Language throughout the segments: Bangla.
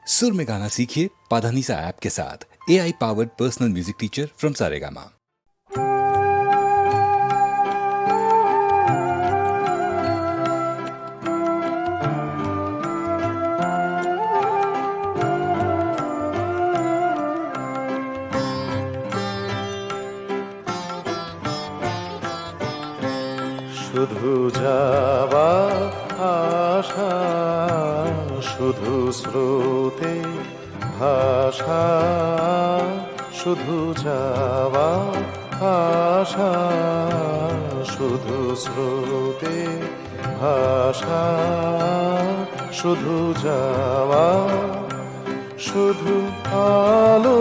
सुर में गाना सीखिए पाधानीसा ऐप के साथ। AI powered personal music teacher from Saregama. শুধু যাওয়া আশা, শুধু স্রোতে ভাষা, শুধু যাওয়া আশা, শুধু স্রোতে ভাষা, শুধু যাওয়া, শুধু আলো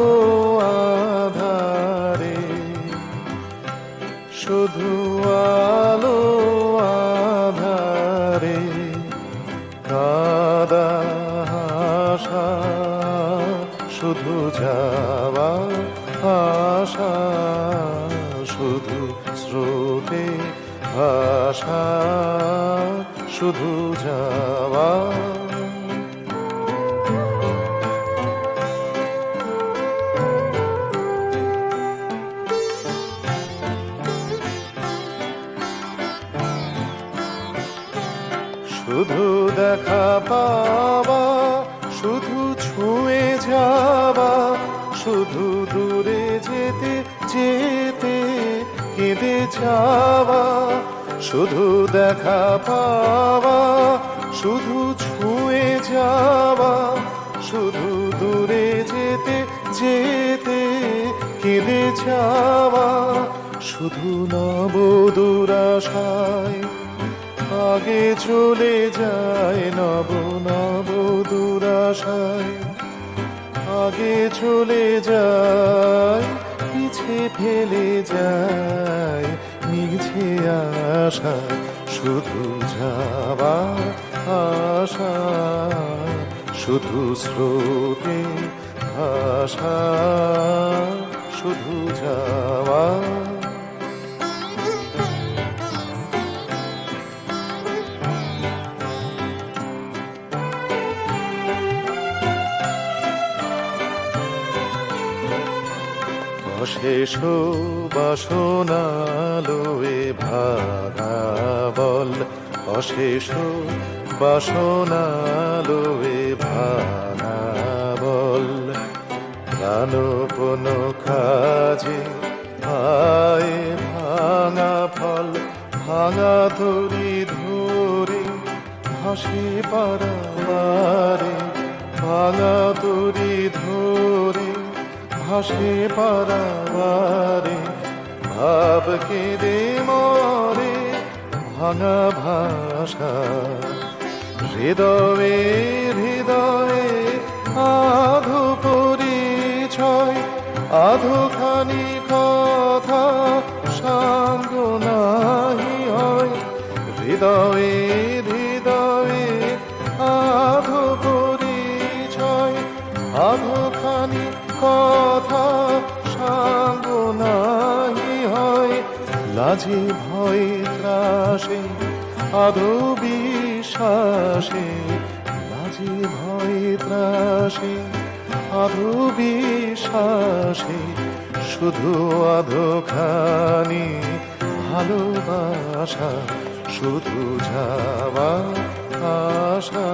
আধারে, শুধু আলো আধারে কাদা হাসা, শুধু যাওয়া আশা, শুধু স্রোতে ভাষা, শুধু যাওয়া। শুধু দেখা পাওয়া, শুধু ছুঁয়ে যাওয়া, শুধু দূরে যেতে যেতে কেঁদে যাওয়া, শুধু দেখা পাওয়া, শুধু ছুঁয়ে যাওয়া, শুধু দূরে যেতে যেতে কেঁদে যাওয়া, শুধু নব দুরাশায় আগে চলে যায়, নব নব দুরাশায় আগে চলে যায়, পিছে ফেলে যায় মিছে আশা, শুধু যাওয়া আশা, শুধু স্রোতে ভাষা, শুধু যাওয়া। অশেষ বাসনালোয়ে ভাঙা বল, অশেষ বাসনালোয়ে ভাঙা বল, প্রাণপণ কাজে আয় ভাঙা ফল, ভাঙা তরি ধরে ভাসে পারাবারে, ভাঙা তরি ধরে ভাসে পারাবারে, ভাব কেঁদে মরে ভাঙা ভাষা, হৃদয়ে হৃদয়ে আধো পরিচয়, আধোখানি কথা সাঙ্গ নাহি হয়, হৃদয়ে হৃদয়ে আধো পরিচয়, আধোখানি কথা সাঙ্গ নাহি হয়, লাজে ভয়ে ত্রাসে আধো বিশ্বাসে, লাজে ভয়ে ত্রাসে আধো বিশ্বাসে, শুধু আধোখানি ভালোবাসা, শুধু যাওয়া আশা,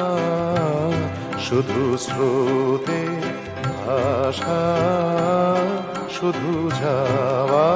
শুধু স্রোতে ভাষা, শুধু যাওয়া।